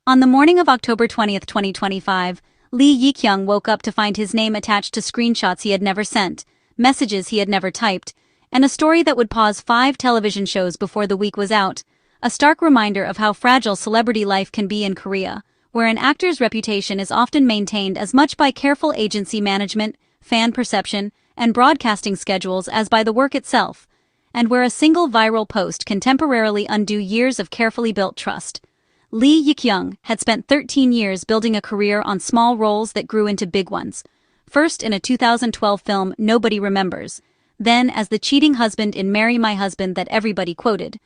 On the morning of October 20, 2025, Lee Yi-kyung woke up to find his name attached to screenshots he had never sent, messages he had never typed, and a story that would pause 5 television shows before the week was out, a stark reminder of how fragile celebrity life can be in Korea, where an actor's reputation is often maintained as much by careful agency management, fan perception, and broadcasting schedules as by the work itself, and where a single viral post can temporarily undo years of carefully built trust. Lee Yi-kyung had spent 13 years building a career on small roles that grew into big ones. First in a 2012 film Nobody Remembers, then as the cheating husband in Marry My Husband that everybody quoted,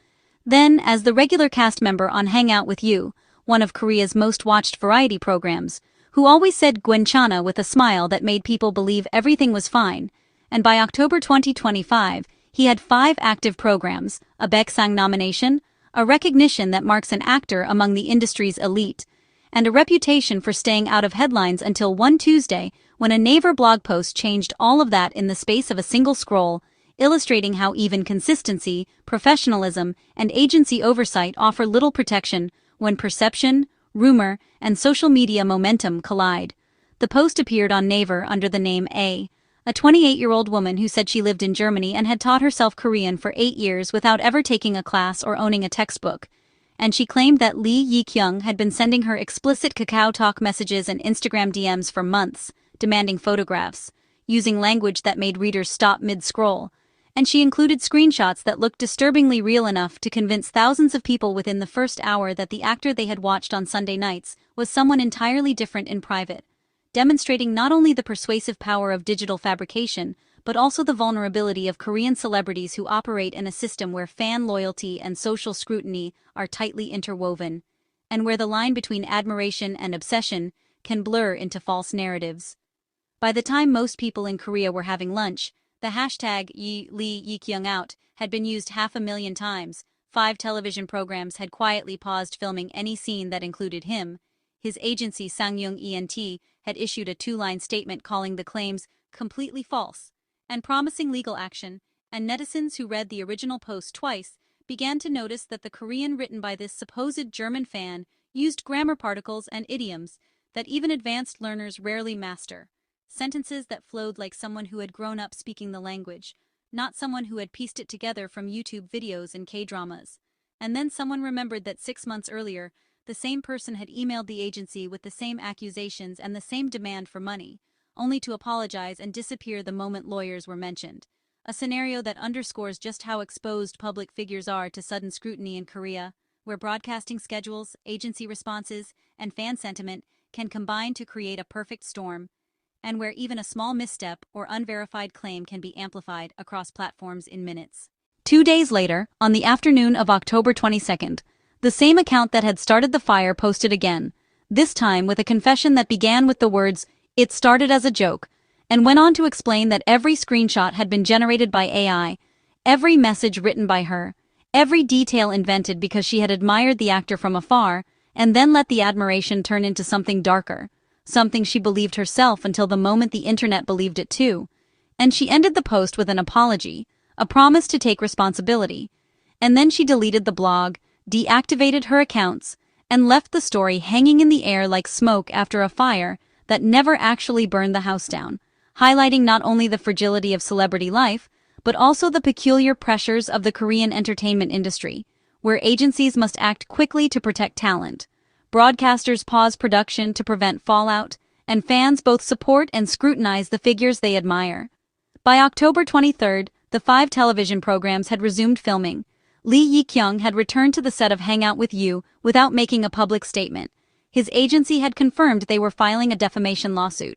then as the regular cast member on Hang Out With You, one of Korea's most watched variety programs, who always said "Gwenchana" with a smile that made people believe everything was fine, and by October 2025, he had 5 active programs, a Baeksang nomination, a recognition that marks an actor among the industry's elite, and a reputation for staying out of headlines until one Tuesday when a Naver blog post changed all of that in the space of a single scroll, illustrating how even consistency, professionalism, and agency oversight offer little protection when perception, rumor, and social media momentum collide. The post appeared on Naver under the name A 28-year-old woman who said she lived in Germany and had taught herself Korean for 8 years without ever taking a class or owning a textbook, and she claimed that Lee Yi-kyung had been sending her explicit Kakao Talk messages and Instagram DMs for months, demanding photographs, using language that made readers stop mid-scroll, and she included screenshots that looked disturbingly real enough to convince thousands of people within the first hour that the actor they had watched on Sunday nights was someone entirely different in private, demonstrating not only the persuasive power of digital fabrication, but also the vulnerability of Korean celebrities who operate in a system where fan loyalty and social scrutiny are tightly interwoven, and where the line between admiration and obsession can blur into false narratives. By the time most people in Korea were having lunch, the hashtag Lee Yi-kyung out had been used 500,000 times. 5 television programs had quietly paused filming any scene that included him. His agency Sangyung ENT had issued a 2-line statement calling the claims completely false and promising legal action, and netizens who read the original post twice began to notice that the Korean written by this supposed German fan used grammar particles and idioms that even advanced learners rarely master, sentences that flowed like someone who had grown up speaking the language, not someone who had pieced it together from YouTube videos and K-dramas. And then someone remembered that 6 months earlier, the same person had emailed the agency with the same accusations and the same demand for money, only to apologize and disappear the moment lawyers were mentioned. A scenario that underscores just how exposed public figures are to sudden scrutiny in Korea, where broadcasting schedules, agency responses, and fan sentiment can combine to create a perfect storm, and where even a small misstep or unverified claim can be amplified across platforms in minutes. 2 days later, on the afternoon of October 22nd, the same account that had started the fire posted again, this time with a confession that began with the words, "It started as a joke," and went on to explain that every screenshot had been generated by AI, every message written by her, every detail invented because she had admired the actor from afar, and then let the admiration turn into something darker, something she believed herself until the moment the internet believed it too. And she ended the post with an apology, a promise to take responsibility. And then she deleted the blog, deactivated her accounts, and left the story hanging in the air like smoke after a fire that never actually burned the house down, highlighting not only the fragility of celebrity life, but also the peculiar pressures of the Korean entertainment industry, where agencies must act quickly to protect talent, broadcasters pause production to prevent fallout, and fans both support and scrutinize the figures they admire. By October 23rd, the 5 television programs had resumed filming. Lee Yi-kyung had returned to the set of Hang Out With You without making a public statement. His agency had confirmed they were filing a defamation lawsuit.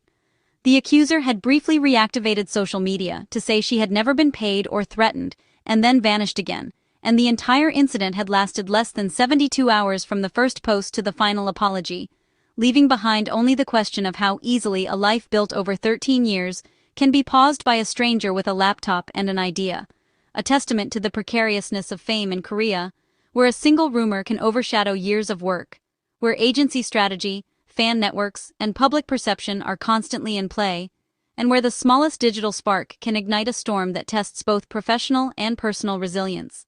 The accuser had briefly reactivated social media to say she had never been paid or threatened, and then vanished again, and the entire incident had lasted less than 72 hours from the first post to the final apology, leaving behind only the question of how easily a life built over 13 years can be paused by a stranger with a laptop and an idea. A testament to the precariousness of fame in Korea, where a single rumor can overshadow years of work, where agency strategy, fan networks, and public perception are constantly in play, and where the smallest digital spark can ignite a storm that tests both professional and personal resilience.